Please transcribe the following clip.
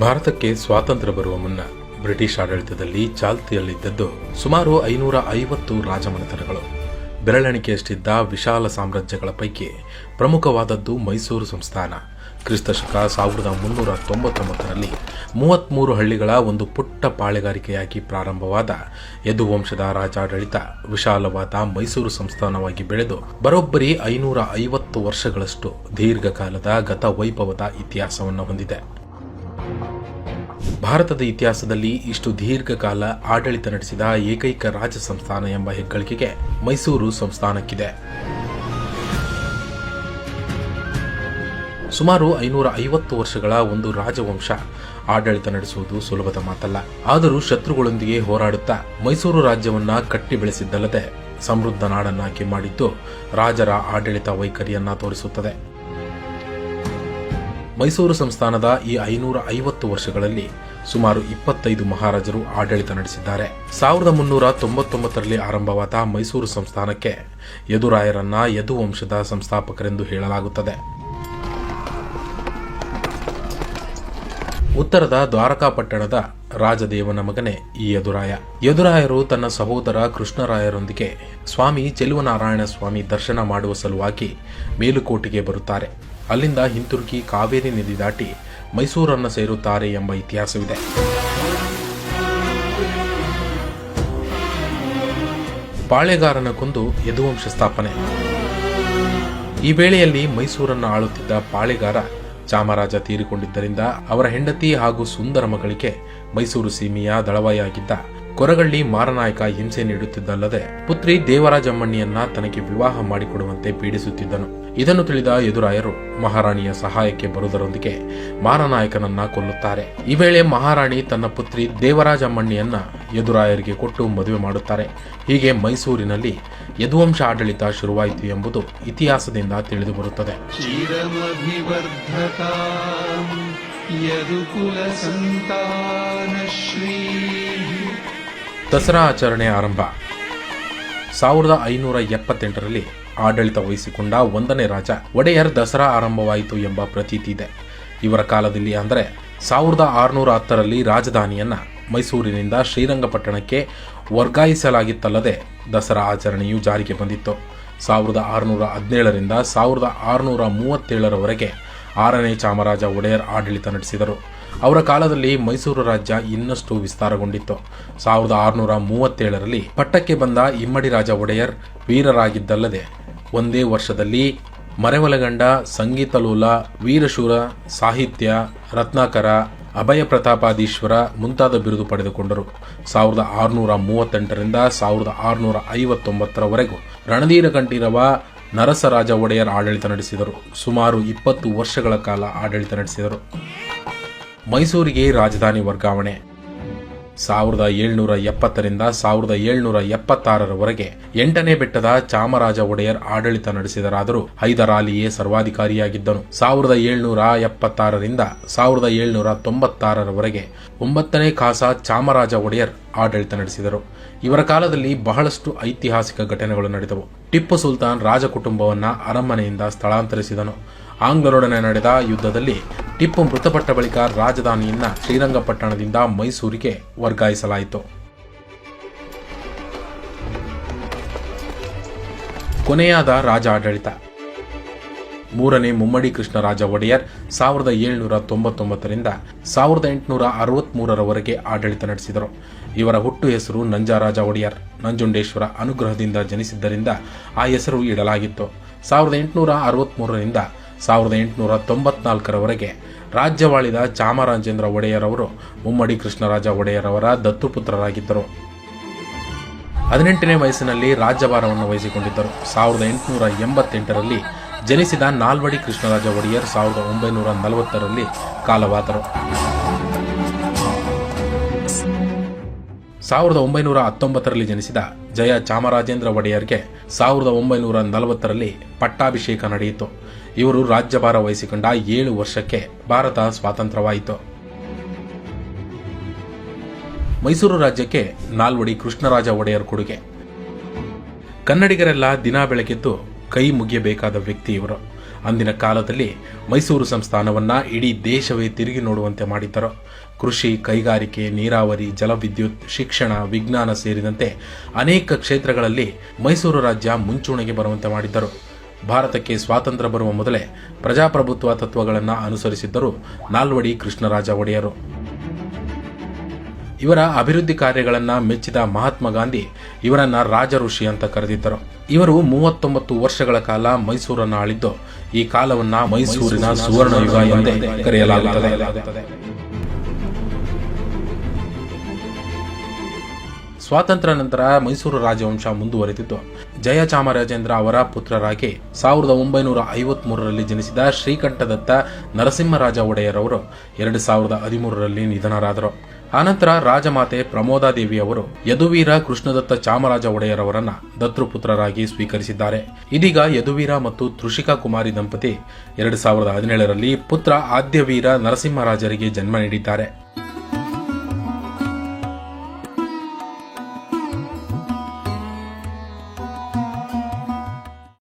ಭಾರತಕ್ಕೆ ಸ್ವಾತಂತ್ರ್ಯ ಬರುವ ಮುನ್ನ ಬ್ರಿಟಿಷ್ ಆಡಳಿತದಲ್ಲಿ ಚಾಲ್ತಿಯಲ್ಲಿದ್ದದ್ದು ಸುಮಾರು 550 ರಾಜಮನೆತನಗಳು. ಬೆರಳೆಣಿಕೆಯಷ್ಟಿದ್ದ ವಿಶಾಲ ಸಾಮ್ರಾಜ್ಯಗಳ ಪೈಕಿ ಪ್ರಮುಖವಾದದ್ದು ಮೈಸೂರು ಸಂಸ್ಥಾನ. ಕ್ರಿಸ್ತಶಕ 1399ರಲ್ಲಿ 33 ಹಳ್ಳಿಗಳ ಒಂದು ಪುಟ್ಟ ಪಾಳೆಗಾರಿಕೆಯಾಗಿ ಪ್ರಾರಂಭವಾದ ಯದುವಂಶದ ರಾಜಾಡಳಿತ ವಿಶಾಲವಾದ ಮೈಸೂರು ಸಂಸ್ಥಾನವಾಗಿ ಬೆಳೆದು ಬರೋಬ್ಬರಿ 550 ವರ್ಷಗಳಷ್ಟು ದೀರ್ಘಕಾಲದ ಗತ ವೈಭವದ ಇತಿಹಾಸವನ್ನು ಹೊಂದಿದೆ. ಭಾರತದ ಇತಿಹಾಸದಲ್ಲಿ ಇಷ್ಟು ದೀರ್ಘಕಾಲ ಆಡಳಿತ ನಡೆಸಿದ ಏಕೈಕ ರಾಜ ಸಂಸ್ಥಾನ ಎಂಬ ಹೆಗ್ಗಳಿಕೆಗೆ ಮೈಸೂರು ಸಂಸ್ಥಾನಕ್ಕಿದೆ. ಸುಮಾರು 550 ವರ್ಷಗಳ ಒಂದು ರಾಜವಂಶ ಆಡಳಿತ ನಡೆಸುವುದು ಸುಲಭದ ಮಾತಲ್ಲ. ಆದರೂ ಶತ್ರುಗಳೊಂದಿಗೆ ಹೋರಾಡುತ್ತಾ ಮೈಸೂರು ರಾಜ್ಯವನ್ನ ಕಟ್ಟಿ ಬೆಳೆಸಿದ್ದಲ್ಲದೆ ಸಮೃದ್ಧ ನಾಡನ್ನಾಗಿ ಮಾಡಿದ್ದು ರಾಜರ ಆಡಳಿತ ವೈಖರಿಯನ್ನ ತೋರಿಸುತ್ತದೆ. ಮೈಸೂರು ಸಂಸ್ಥಾನದ ಈ 550 ವರ್ಷಗಳಲ್ಲಿ ಸುಮಾರು 25 ಮಹಾರಾಜರು ಆಡಳಿತ ನಡೆಸಿದ್ದಾರೆ. 1399ರಲ್ಲಿ ಆರಂಭವಾದ ಮೈಸೂರು ಸಂಸ್ಥಾನಕ್ಕೆ ಯದುರಾಯರನ್ನ ಯದುವಂಶದ ಸಂಸ್ಥಾಪಕರೆಂದು ಹೇಳಲಾಗುತ್ತದೆ. ಉತ್ತರದ ದ್ವಾರಕಾಪಟ್ಟಣದ ರಾಜದೇವನ ಮಗನೇ ಈ ಯದುರಾಯ. ಯದುರಾಯರು ತನ್ನ ಸಹೋದರ ಕೃಷ್ಣರಾಯರೊಂದಿಗೆ ಸ್ವಾಮಿ ಚೆಲುವನಾರಾಯಣ ಸ್ವಾಮಿ ದರ್ಶನ ಮಾಡುವ ಸಲುವಾಗಿ ಮೇಲುಕೋಟೆಗೆ ಬರುತ್ತಾರೆ. ಅಲ್ಲಿಂದ ಹಿಂತಿರುಗಿ ಕಾವೇರಿ ನದಿ ದಾಟಿ ಮೈಸೂರನ್ನು ಸೇರುತ್ತಾರೆ ಎಂಬ ಇತಿಹಾಸವಿದೆ. ಪಾಳೆಗಾರನ ಕೊಂದು ಯದುವಂಶ ಸ್ಥಾಪನೆ. ಈ ವೇಳೆಯಲ್ಲಿ ಮೈಸೂರನ್ನು ಆಳುತ್ತಿದ್ದ ಪಾಳೆಗಾರ ಚಾಮರಾಜ ತೀರಿಕೊಂಡಿದ್ದರಿಂದ ಅವರ ಹೆಂಡತಿ ಹಾಗೂ ಸುಂದರ ಮಗಳಿಗೆ ಮೈಸೂರು ಸೀಮೆಯ ದಳವಾಯಿಯಾಗಿದ್ದ ಕೊರಗಳ್ಳಿ ಮಾರನಾಯಕ ಹಿಂಸೆ ನೀಡುತ್ತಿದ್ದಲ್ಲದೆ ಪುತ್ರಿ ದೇವರಾಜಮ್ಮಣ್ಣಿಯನ್ನ ತನಗೆ ವಿವಾಹ ಮಾಡಿಕೊಡುವಂತೆ ಪೀಡಿಸುತ್ತಿದ್ದನು. ಇದನ್ನು ತಿಳಿದ ಯದುರಾಯರು ಮಹಾರಾಣಿಯ ಸಹಾಯಕ್ಕೆ ಬರುವುದರೊಂದಿಗೆ ಮಾರನಾಯಕನನ್ನ ಕೊಲ್ಲುತ್ತಾರೆ. ಈ ವೇಳೆ ಮಹಾರಾಣಿ ತನ್ನ ಪುತ್ರಿ ದೇವರಾಜಮ್ಮಣ್ಣಿಯನ್ನ ಯದುರಾಯರಿಗೆ ಕೊಟ್ಟು ಮದುವೆ ಮಾಡುತ್ತಾರೆ. ಹೀಗೆ ಮೈಸೂರಿನಲ್ಲಿ ಯದುವಂಶ ಆಡಳಿತ ಶುರುವಾಯಿತು ಎಂಬುದು ಇತಿಹಾಸದಿಂದ ತಿಳಿದು ಬರುತ್ತದೆ. ದಸರಾ ಆಚರಣೆ ಆರಂಭ. 1578ರಲ್ಲಿ ಆಡಳಿತ ವಹಿಸಿಕೊಂಡ 1ನೇ ರಾಜ ಒಡೆಯರ್ ದಸರಾ ಆರಂಭವಾಯಿತು ಎಂಬ ಪ್ರತೀತಿ ಇದೆ. ಇವರ ಕಾಲದಲ್ಲಿ ಅಂದರೆ 1610ರಲ್ಲಿ ರಾಜಧಾನಿಯನ್ನ ಮೈಸೂರಿನಿಂದ ಶ್ರೀರಂಗಪಟ್ಟಣಕ್ಕೆ ವರ್ಗಾಯಿಸಲಾಗಿತ್ತಲ್ಲದೆ ದಸರಾ ಆಚರಣೆಯು ಜಾರಿಗೆ ಬಂದಿತ್ತು. 1617ರಿಂದ 1637ರವರೆಗೆ 6ನೇ ಚಾಮರಾಜ ಒಡೆಯರ್ ಆಡಳಿತ ನಡೆಸಿದರು. ಅವರ ಕಾಲದಲ್ಲಿ ಮೈಸೂರು ರಾಜ್ಯ ಇನ್ನಷ್ಟು ವಿಸ್ತಾರಗೊಂಡಿತ್ತು. 1637ರಲ್ಲಿ ಪಟ್ಟಕ್ಕೆ ಬಂದ ಇಮ್ಮಡಿ ರಾಜ ಒಡೆಯರ್ ವೀರರಾಗಿದ್ದಲ್ಲದೆ ಒಂದೇ ವರ್ಷದಲ್ಲಿ ಮರೆಮಲೆಗಂಡ, ಸಂಗೀತಲೋಲ, ವೀರಶೂರ, ಸಾಹಿತ್ಯ, ರತ್ನಾಕರ, ಅಭಯ ಪ್ರತಾಪಾದೀಶ್ವರ ಮುಂತಾದ ಬಿರುದು ಪಡೆದುಕೊಂಡರು. 1638ರಿಂದ 1659ರವರೆಗೂ ರಣಧೀರಕಂಠೀರವ ನರಸರಾಜ ಒಡೆಯರ್ ಆಡಳಿತ ನಡೆಸಿದರು. ಸುಮಾರು 20 ವರ್ಷಗಳ ಕಾಲ ಆಡಳಿತ ನಡೆಸಿದರು. ಮೈಸೂರಿಗೆ ರಾಜಧಾನಿ ವರ್ಗಾವಣೆ. 1770ರಿಂದ 1776ರವರೆಗೆ 8ನೇ ಬೆಟ್ಟದ ಚಾಮರಾಜ ಒಡೆಯರ್ ಆಡಳಿತ ನಡೆಸಿದರಾದರೂ ಹೈದರಾಲಿಯೇ ಸರ್ವಾಧಿಕಾರಿಯಾಗಿದ್ದನು. 1776ರಿಂದ 1796ರವರೆಗೆ 9ನೇ ಖಾಸ ಚಾಮರಾಜ ಒಡೆಯರ್ ಆಡಳಿತ ನಡೆಸಿದರು. ಇವರ ಕಾಲದಲ್ಲಿ ಬಹಳಷ್ಟು ಐತಿಹಾಸಿಕ ಘಟನೆಗಳು ನಡೆದವು. ಟಿಪ್ಪು ಸುಲ್ತಾನ್ ರಾಜ ಕುಟುಂಬವನ್ನ ಅರಮನೆಯಿಂದ ಸ್ಥಳಾಂತರಿಸಿದನು. ಆಂಗ್ಲರೊಡನೆ ನಡೆದ ಯುದ್ಧದಲ್ಲಿ ಟಿಪ್ಪು ಮೃತಪಟ್ಟ ಬಳಿಕ ರಾಜಧಾನಿಯನ್ನ ಶ್ರೀರಂಗಪಟ್ಟಣದಿಂದ ಮೈಸೂರಿಗೆ ವರ್ಗಾಯಿಸಲಾಯಿತು. ಕೊನೆಯಾದ ರಾಜ ಆಡಳಿತ. 3ನೇ ಮುಮ್ಮಡಿ ಕೃಷ್ಣರಾಜ ಒಡೆಯರ್ 1799ರಿಂದ 1863ರವರೆಗೆ ಆಡಳಿತ ನಡೆಸಿದರು. ಇವರ ಹುಟ್ಟು ಹೆಸರು ನಂಜರಾಜ ಒಡೆಯರ್. ನಂಜುಂಡೇಶ್ವರ ಅನುಗ್ರಹದಿಂದ ಜನಿಸಿದ್ದರಿಂದ ಆ ಹೆಸರು ಇಡಲಾಗಿತ್ತು. 1863ರಿಂದ 1894ರವರೆಗೆ ರಾಜ್ಯವಾಳಿದ ಚಾಮರಾಜೇಂದ್ರ ಒಡೆಯರ್ ಅವರು ಮುಮ್ಮಡಿ ಕೃಷ್ಣರಾಜ ಒಡೆಯರ್ ಅವರ ದತ್ತುಪುತ್ರರಾಗಿದ್ದರು. 18ನೇ ವಯಸ್ಸಿನಲ್ಲಿ ರಾಜ್ಯಭಾರವನ್ನು ವಹಿಸಿಕೊಂಡಿದ್ದರು. 1888ರಲ್ಲಿ ಜನಿಸಿದ ನಾಲ್ವಡಿ ಕೃಷ್ಣರಾಜ ಒಡೆಯರ್ 1940ರಲ್ಲಿ ಕಾಲವಾದರು. 1919ರಲ್ಲಿ ಜನಿಸಿದ ಜಯ ಚಾಮರಾಜೇಂದ್ರ ಒಡೆಯರ್ಗೆ 1940ರಲ್ಲಿ ಪಟ್ಟಾಭಿಷೇಕ ನಡೆಯಿತು. ಇವರು ರಾಜ್ಯಭಾರ ವಹಿಸಿಕೊಂಡ 7 ವರ್ಷಕ್ಕೆ ಭಾರತ ಸ್ವಾತಂತ್ರ್ಯವಾಯಿತು. ಮೈಸೂರು ರಾಜ್ಯಕ್ಕೆ ನಾಲ್ವಡಿ ಕೃಷ್ಣರಾಜ ಒಡೆಯರ್ ಕೊಡುಗೆ. ಕನ್ನಡಿಗರೆಲ್ಲ ದಿನ ಬೆಳಗೆದ್ದು ಕೈ ಮುಗಿಯಬೇಕಾದ ವ್ಯಕ್ತಿ ಇವರು. ಅಂದಿನ ಕಾಲದಲ್ಲಿ ಮೈಸೂರು ಸಂಸ್ಥಾನವನ್ನ ಇಡೀ ದೇಶವೇ ತಿರುಗಿ ನೋಡುವಂತೆ ಮಾಡಿದ್ದರು. ಕೃಷಿ, ಕೈಗಾರಿಕೆ, ನೀರಾವರಿ, ಜಲವಿದ್ಯುತ್, ಶಿಕ್ಷಣ, ವಿಜ್ಞಾನ ಸೇರಿದಂತೆ ಅನೇಕ ಕ್ಷೇತ್ರಗಳಲ್ಲಿ ಮೈಸೂರು ರಾಜ್ಯ ಮುಂಚೂಣಿಗೆ ಬರುವಂತೆ ಮಾಡಿದ್ದರು. ಭಾರತಕ್ಕೆ ಸ್ವಾತಂತ್ರ್ಯ ಬರುವ ಮೊದಲೇ ಪ್ರಜಾಪ್ರಭುತ್ವ ತತ್ವಗಳನ್ನು ಅನುಸರಿಸಿದ್ದರು ನಾಲ್ವಡಿ ಕೃಷ್ಣರಾಜ ಒಡೆಯರು. ಇವರ ಅಭಿವೃದ್ಧಿ ಕಾರ್ಯಗಳನ್ನು ಮೆಚ್ಚಿದ ಮಹಾತ್ಮ ಗಾಂಧಿ ಇವರನ್ನ ರಾಜ ಋಷಿ ಅಂತ ಕರೆದಿದ್ದರು. ಇವರು 39 ವರ್ಷಗಳ ಕಾಲ ಮೈಸೂರನ್ನು ಆಳಿದ್ದು ಈ ಕಾಲವನ್ನ ಮೈಸೂರಿನ ಸುವರ್ಣ ಯುಗ ಎಂದೇ ಕರೆಯಲಾಗುತ್ತದೆ. ಸ್ವಾತಂತ್ರ್ಯ ನಂತರ ಮೈಸೂರು ರಾಜವಂಶ ಮುಂದುವರೆದಿದ್ದು ಜಯಚಾಮರಾಜೇಂದ್ರ ಅವರ ಪುತ್ರರಾಗಿ 1953ರಲ್ಲಿ ಜನಿಸಿದ ಶ್ರೀಕಂಠದತ್ತ ನರಸಿಂಹರಾಜ ಒಡೆಯರವರು 2013ರಲ್ಲಿ ನಿಧನರಾದರು. ಆನಂತರ ರಾಜಮಾತೆ ಪ್ರಮೋದಾದೇವಿ ಅವರು ಯದುವೀರ ಕೃಷ್ಣದತ್ತ ಚಾಮರಾಜ ಒಡೆಯರವರನ್ನ ದತ್ತುಪುತ್ರರಾಗಿ ಸ್ವೀಕರಿಸಿದ್ದಾರೆ. ಇದೀಗ ಯದುವೀರ ಮತ್ತು ತೃಷಿಕಾ ಕುಮಾರಿ ದಂಪತಿ 2017ರಲ್ಲಿ ಪುತ್ರ ಆದ್ಯವೀರ ನರಸಿಂಹರಾಜರಿಗೆ ಜನ್ಮ ನೀಡಿದ್ದಾರೆ.